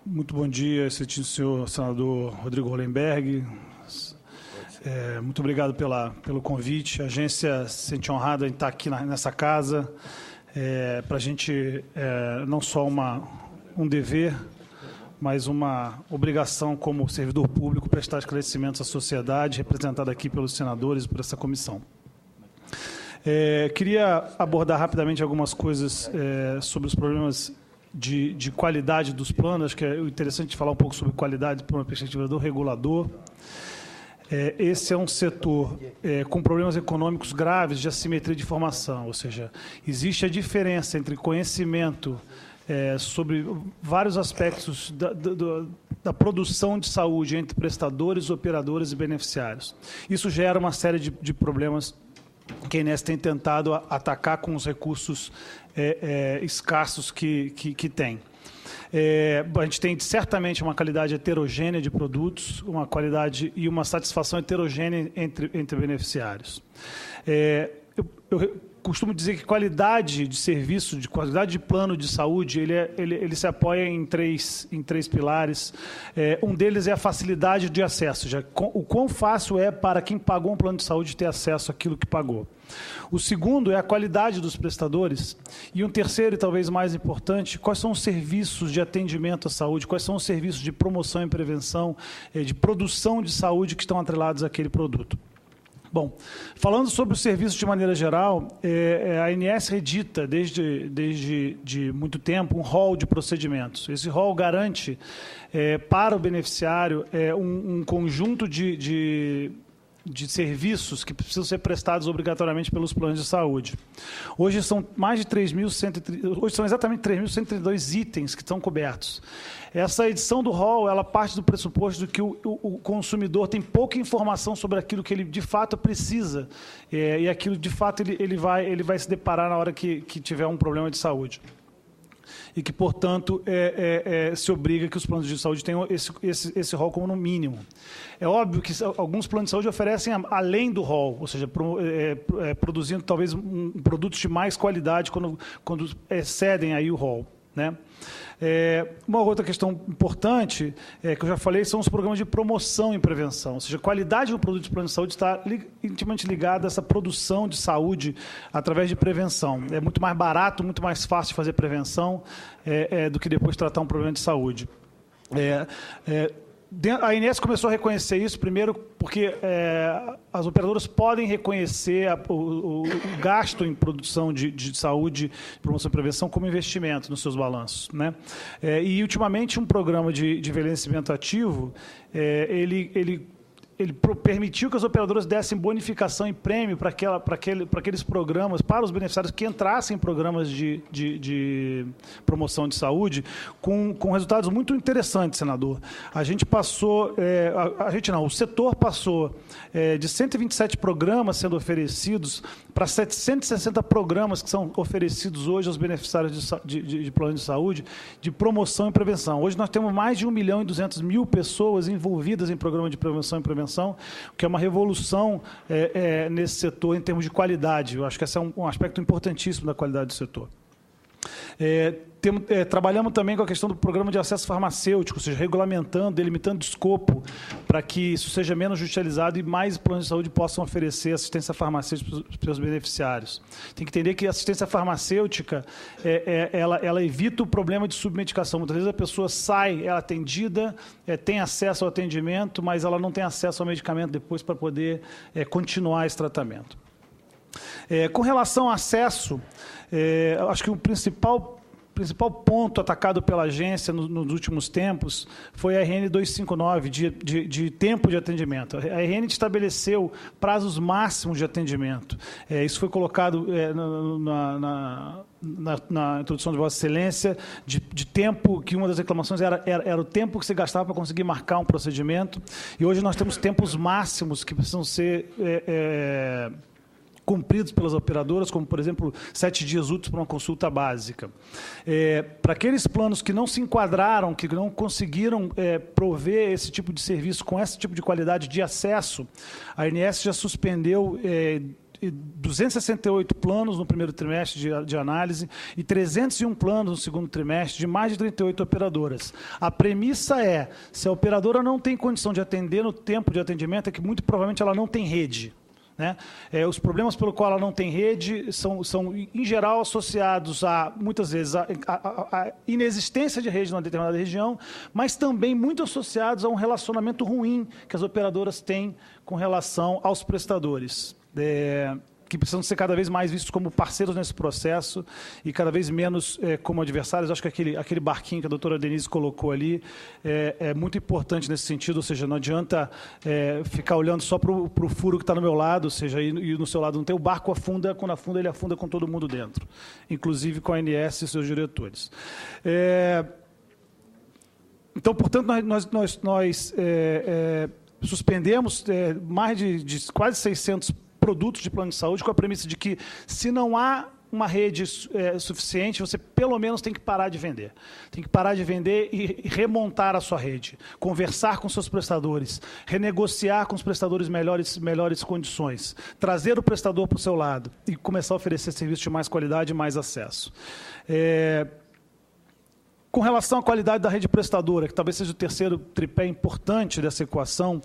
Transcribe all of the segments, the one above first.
Muito bom dia, excelentíssimo senhor senador Rodrigo Hollenberg. Muito obrigado pelo convite. A agência se sente honrada em estar aqui nessa casa. Para a gente, não só um dever, mas uma obrigação como servidor público prestar esclarecimentos à sociedade, representada aqui pelos senadores e por essa comissão. Queria abordar rapidamente algumas coisas sobre os problemas de qualidade dos planos. Acho que é interessante falar um pouco sobre qualidade por uma perspectiva do regulador. Esse é um setor com problemas econômicos graves de assimetria de informação, ou seja, existe a diferença entre conhecimento sobre vários aspectos da produção de saúde entre prestadores, operadores e beneficiários. Isso gera uma série de problemas que a INES tem tentado atacar com os recursos escassos que tem. A gente tem certamente uma qualidade heterogênea de produtos, uma qualidade e uma satisfação heterogênea entre beneficiários. Eu costumo dizer que qualidade de serviço, de qualidade de plano de saúde, ele se apoia em três pilares. Um deles é a facilidade de acesso, o quão fácil é para quem pagou um plano de saúde ter acesso àquilo que pagou. O segundo é a qualidade dos prestadores. E um terceiro, e talvez mais importante, quais são os serviços de atendimento à saúde, quais são os serviços de promoção e prevenção, de produção de saúde que estão atrelados àquele produto. Bom, falando sobre os serviços de maneira geral, a ANS edita desde muito tempo um rol de procedimentos. Esse rol garante para o beneficiário um conjunto de serviços que precisam ser prestados obrigatoriamente pelos planos de saúde. Hoje são exatamente 3.132 itens que estão cobertos. Essa edição do rol, ela parte do pressuposto de que o consumidor tem pouca informação sobre aquilo que ele de fato precisa, e aquilo de fato ele vai se deparar na hora que tiver um problema de saúde. E que, portanto, se obriga que os planos de saúde tenham esse rol como no mínimo. É óbvio que alguns planos de saúde oferecem além do rol, ou seja, produzindo talvez produtos de mais qualidade quando excedem aí o rol, né? Uma outra questão importante, que eu já falei, são os programas de promoção e prevenção. Ou seja, a qualidade do produto de plano de saúde está intimamente ligada a essa produção de saúde através de prevenção. É muito mais barato, muito mais fácil de fazer prevenção do que depois tratar um problema de saúde. A INES começou a reconhecer isso, primeiro, porque as operadoras podem reconhecer o gasto em produção de saúde, promoção e prevenção como investimento nos seus balanços, né? E, ultimamente, um programa de envelhecimento ativo, ele permitiu que as operadoras dessem bonificação e prêmio para aqueles programas, para os beneficiários que entrassem em programas de promoção de saúde, com resultados muito interessantes, senador. A gente passou, o setor passou de 127 programas sendo oferecidos para 760 programas que são oferecidos hoje aos beneficiários de plano de saúde, de promoção e prevenção. Hoje nós temos mais de 1.200.000 pessoas envolvidas em programa de prevenção e prevenção, que é uma revolução nesse setor em termos de qualidade. Eu acho que esse é um aspecto importantíssimo da qualidade do setor. Trabalhamos também com a questão do programa de acesso farmacêutico, ou seja, regulamentando, delimitando o escopo para que isso seja menos judicializado e mais planos de saúde possam oferecer assistência farmacêutica para os beneficiários. Tem que entender que a assistência farmacêutica, ela evita o problema de submedicação. Muitas vezes a pessoa sai, ela é atendida, tem acesso ao atendimento, mas ela não tem acesso ao medicamento depois para poder continuar esse tratamento. Com relação ao acesso, acho que o principal ponto atacado pela agência nos últimos tempos foi a RN 259, de tempo de atendimento. A RN estabeleceu prazos máximos de atendimento. Isso foi colocado na introdução de Vossa Excelência, de tempo, que uma das reclamações era o tempo que você gastava para conseguir marcar um procedimento, e hoje nós temos tempos máximos que precisam ser cumpridos pelas operadoras, como, por exemplo, 7 dias úteis para uma consulta básica. Para aqueles planos que não se enquadraram, que não conseguiram prover esse tipo de serviço com esse tipo de qualidade de acesso, a ANS já suspendeu 268 planos no primeiro trimestre de análise e 301 planos no segundo trimestre, de mais de 38 operadoras. A premissa é, se a operadora não tem condição de atender no tempo de atendimento, é que muito provavelmente ela não tem rede. Né? Os problemas pelo qual ela não tem rede são, em geral, associados a, muitas vezes, a inexistência de rede numa determinada região, mas também muito associados a um relacionamento ruim que as operadoras têm com relação aos prestadores, que precisam ser cada vez mais vistos como parceiros nesse processo e cada vez menos como adversários. Acho que aquele barquinho que a doutora Denise colocou ali é muito importante nesse sentido, ou seja, não adianta ficar olhando só para o furo que está no meu lado, ou seja, e no seu lado não tem. O barco afunda, quando afunda, ele afunda com todo mundo dentro, inclusive com a ANS e seus diretores. Então, portanto, nós suspendemos mais de quase 600 produtos de plano de saúde, com a premissa de que, se não há uma rede suficiente, você pelo menos tem que parar de vender. Tem que parar de vender e remontar a sua rede, conversar com seus prestadores, renegociar com os prestadores melhores condições, trazer o prestador para o seu lado e começar a oferecer serviços de mais qualidade e mais acesso. Com relação à qualidade da rede prestadora, que talvez seja o terceiro tripé importante dessa equação,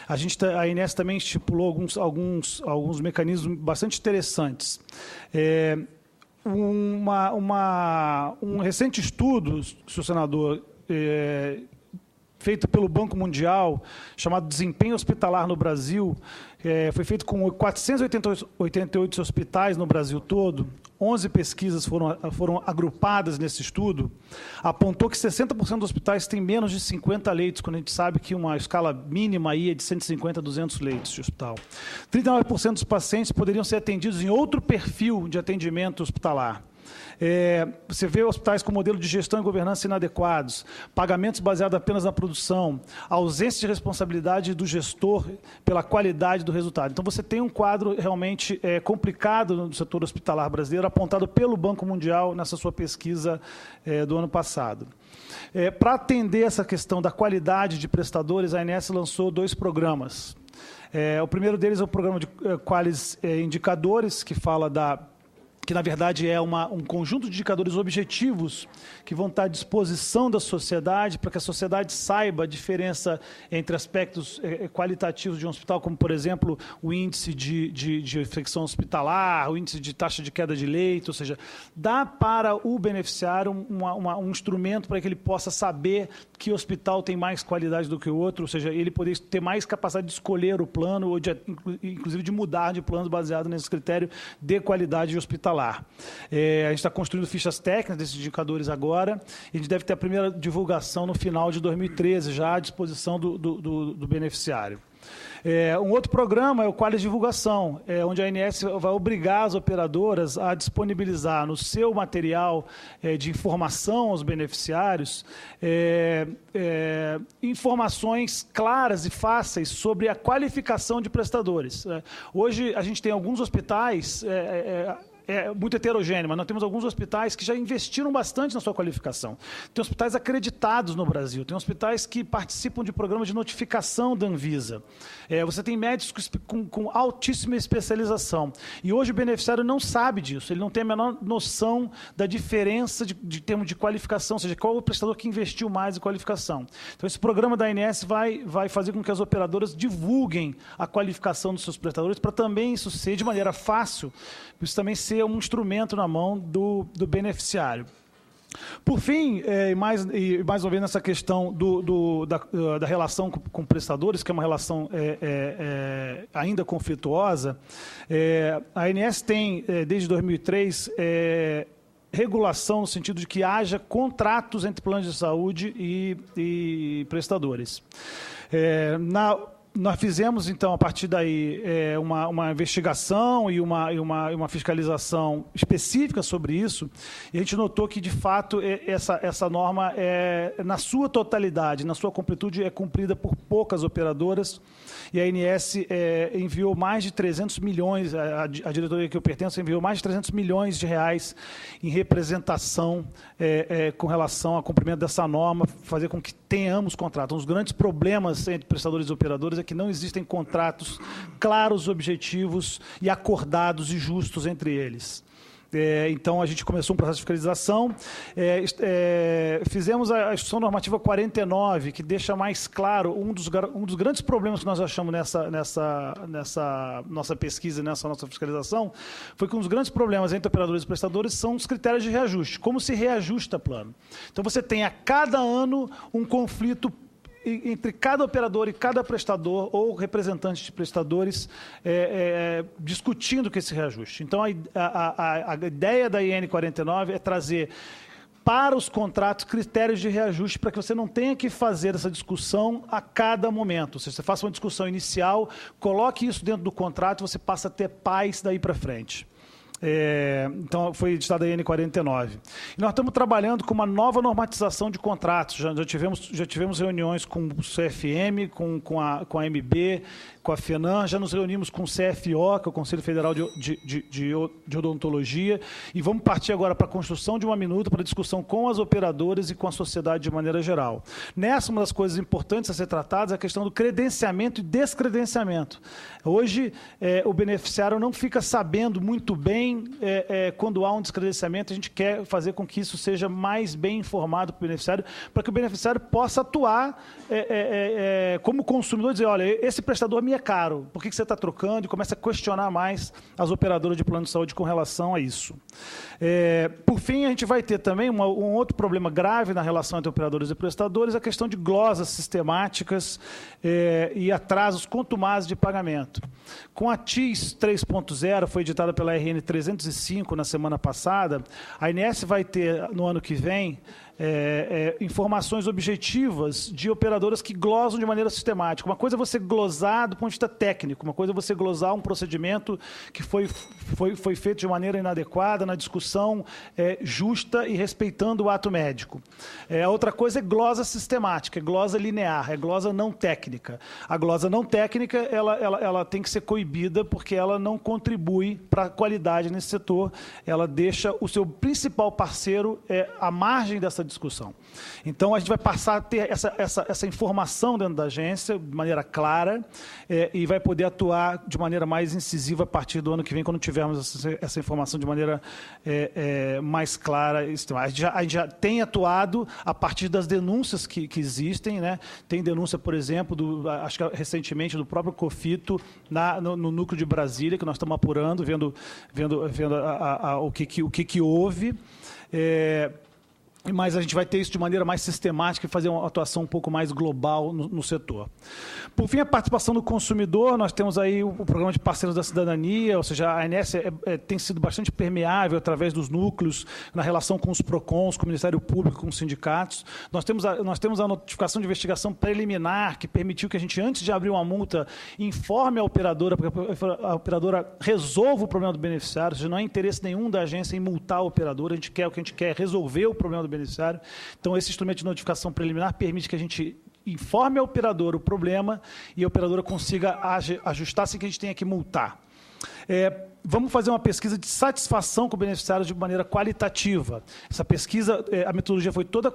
a ANS também estipulou alguns mecanismos bastante interessantes. Um recente estudo, senhor senador, feito pelo Banco Mundial, chamado Desempenho Hospitalar no Brasil, foi feito com 488 hospitais no Brasil todo. 11 pesquisas foram agrupadas nesse estudo, apontou que 60% dos hospitais têm menos de 50 leitos, quando a gente sabe que uma escala mínima aí é de 150 a 200 leitos de hospital. 39% dos pacientes poderiam ser atendidos em outro perfil de atendimento hospitalar. Você vê hospitais com modelo de gestão e governança inadequados, pagamentos baseados apenas na produção, ausência de responsabilidade do gestor pela qualidade do resultado. Então, você tem um quadro realmente complicado no setor hospitalar brasileiro, apontado pelo Banco Mundial nessa sua pesquisa do ano passado. Para atender essa questão da qualidade de prestadores, a ANS lançou 2 programas. O primeiro deles é o programa de Qualis Indicadores, que, na verdade, é um conjunto de indicadores objetivos que vão estar à disposição da sociedade, para que a sociedade saiba a diferença entre aspectos qualitativos de um hospital, como, por exemplo, o índice de infecção hospitalar, o índice de taxa de queda de leito, ou seja, dá para o beneficiário um instrumento para que ele possa saber que hospital tem mais qualidade do que o outro, ou seja, ele poder ter mais capacidade de escolher o plano, ou inclusive de mudar de plano baseado nesse critério de qualidade hospitalar. A gente está construindo fichas técnicas desses indicadores agora, e a gente deve ter a primeira divulgação no final de 2013, já à disposição do beneficiário. Um outro programa é o Qualis Divulgação, onde a ANS vai obrigar as operadoras a disponibilizar no seu material de informação aos beneficiários informações claras e fáceis sobre a qualificação de prestadores. Hoje, a gente tem alguns hospitais muito heterogêneo, mas nós temos alguns hospitais que já investiram bastante na sua qualificação. Tem hospitais acreditados no Brasil, tem hospitais que participam de programas de notificação da Anvisa. Você tem médicos com altíssima especialização. E hoje o beneficiário não sabe disso, ele não tem a menor noção da diferença de termos de qualificação, ou seja, qual é o prestador que investiu mais em qualificação. Então, esse programa da ANS vai fazer com que as operadoras divulguem a qualificação dos seus prestadores, para também isso ser de maneira fácil, isso também ser um instrumento na mão do beneficiário. Por fim, mais uma vez nessa questão da relação com prestadores, que é uma relação ainda conflituosa, a ANS tem, desde 2003, regulação no sentido de que haja contratos entre planos de saúde e prestadores. Nós fizemos, então, a partir daí, uma investigação e uma fiscalização específica sobre isso, e a gente notou que, de fato, essa norma, na sua totalidade, na sua completude, é cumprida por poucas operadoras, e a ANS enviou mais de 300 milhões, a diretoria que eu pertenço enviou mais de 300 milhões de reais em representação com relação ao cumprimento dessa norma, fazer com que tenhamos contrato. Um dos grandes problemas entre prestadores e operadores é que não existem contratos claros, objetivos e acordados e justos entre eles. Então, a gente começou um processo de fiscalização, fizemos a Instrução Normativa 49, que deixa mais claro um dos grandes problemas que nós achamos nessa nossa pesquisa, nessa nossa fiscalização, foi que um dos grandes problemas entre operadores e prestadores são os critérios de reajuste, como se reajusta plano. Então, você tem a cada ano um conflito entre cada operador e cada prestador ou representante de prestadores discutindo com esse reajuste. Então, a ideia da IN 49 é trazer para os contratos critérios de reajuste para que você não tenha que fazer essa discussão a cada momento. Ou seja, você faça uma discussão inicial, coloque isso dentro do contrato e você passa a ter paz daí para frente. Então, foi editada a IN 49. E nós estamos trabalhando com uma nova normatização de contratos. Já tivemos reuniões com o CFM, com a MB, com a FENAM, já nos reunimos com o CFO, que é o Conselho Federal de Odontologia, e vamos partir agora para a construção de uma minuta para discussão com as operadoras e com a sociedade de maneira geral. Nessa, uma das coisas importantes a ser tratadas é a questão do credenciamento e descredenciamento. Hoje, o beneficiário não fica sabendo muito bem quando há um descredenciamento. A gente quer fazer com que isso seja mais bem informado para o beneficiário, para que o beneficiário possa atuar como consumidor e dizer, olha, esse prestador me é caro, por que você está trocando? E começa a questionar mais as operadoras de plano de saúde com relação a isso. Por fim, a gente vai ter também um outro problema grave na relação entre operadores e prestadores, a questão de glosas sistemáticas e atrasos contumazes de pagamento. Com a TIS 3.0, foi editada pela RN 305 na semana passada, a ANS vai ter, no ano que vem, informações objetivas de operadoras que glosam de maneira sistemática. Uma coisa é você glosar do ponto de vista técnico, uma coisa é você glosar um procedimento que foi feito de maneira inadequada, na discussão justa e respeitando o ato médico. A outra coisa é glosa sistemática, é glosa linear, é glosa não técnica. A glosa não técnica, ela tem que ser coibida porque ela não contribui para a qualidade nesse setor, ela deixa o seu principal parceiro à margem dessa discussão. Então, a gente vai passar a ter essa informação dentro da agência, de maneira clara, e vai poder atuar de maneira mais incisiva a partir do ano que vem, quando tivermos essa informação de maneira mais clara. A gente já tem atuado a partir das denúncias que existem, né? Tem denúncia, por exemplo, acho que recentemente, do próprio COFITO, no núcleo de Brasília, que nós estamos apurando, vendo o que houve. Mas a gente vai ter isso de maneira mais sistemática e fazer uma atuação um pouco mais global no setor. Por fim, a participação do consumidor, nós temos aí o programa de parceiros da cidadania, ou seja, a ANS tem sido bastante permeável através dos núcleos, na relação com os PROCONs, com o Ministério Público, com os sindicatos. Nós temos a notificação de investigação preliminar, que permitiu que a gente, antes de abrir uma multa, informe a operadora, para que a operadora resolva o problema do beneficiário, ou seja, não há interesse nenhum da agência em multar a operadora, o que a gente quer é resolver o problema do beneficiário. Então, esse instrumento de notificação preliminar permite que a gente informe a operadora o problema e a operadora consiga ajustar sem que a gente tenha que multar. Vamos fazer uma pesquisa de satisfação com o beneficiário de maneira qualitativa. Essa pesquisa, a metodologia foi toda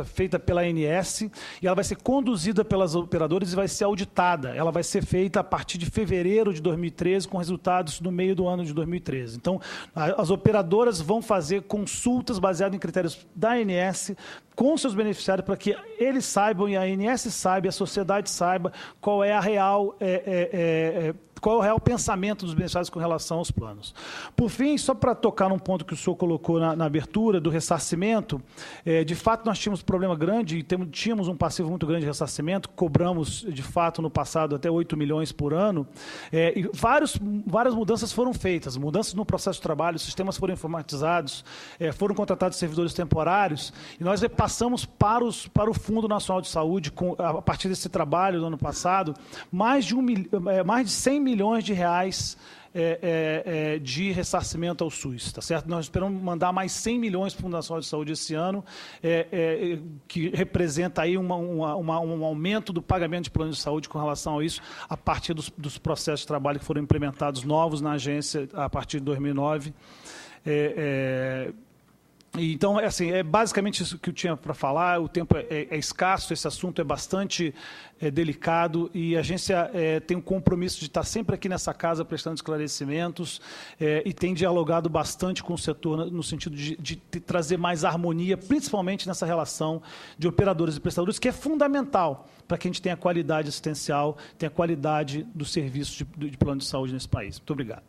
feita pela ANS, e ela vai ser conduzida pelas operadoras e vai ser auditada. Ela vai ser feita a partir de fevereiro de 2013, com resultados no meio do ano de 2013. Então, as operadoras vão fazer consultas baseadas em critérios da ANS com seus beneficiários, para que eles saibam, e a ANS saiba, e a sociedade saiba qual é o real pensamento dos beneficiários com relação aos planos. Por fim, só para tocar num ponto que o senhor colocou na abertura do ressarcimento, de fato nós tínhamos um problema grande, e tínhamos um passivo muito grande de ressarcimento, cobramos de fato no passado até 8 milhões por ano, e várias mudanças foram feitas, mudanças no processo de trabalho, sistemas foram informatizados, foram contratados servidores temporários, e nós repassamos para o Fundo Nacional de Saúde, a partir desse trabalho do ano passado, mais de 100 milhões de reais de ressarcimento ao SUS, tá certo? Nós esperamos mandar mais 100 milhões para o Fundo Nacional de Saúde esse ano, que representa aí um aumento do pagamento de plano de saúde com relação a isso, a partir dos processos de trabalho que foram implementados novos na agência a partir de 2009. Então, assim, é basicamente isso que eu tinha para falar. O tempo é escasso, esse assunto é bastante delicado e a agência tem um compromisso de estar sempre aqui nessa casa prestando esclarecimentos e tem dialogado bastante com o setor no sentido de trazer mais harmonia, principalmente nessa relação de operadores e prestadores, que é fundamental para que a gente tenha qualidade assistencial, tenha qualidade do serviço de plano de saúde nesse país. Muito obrigado.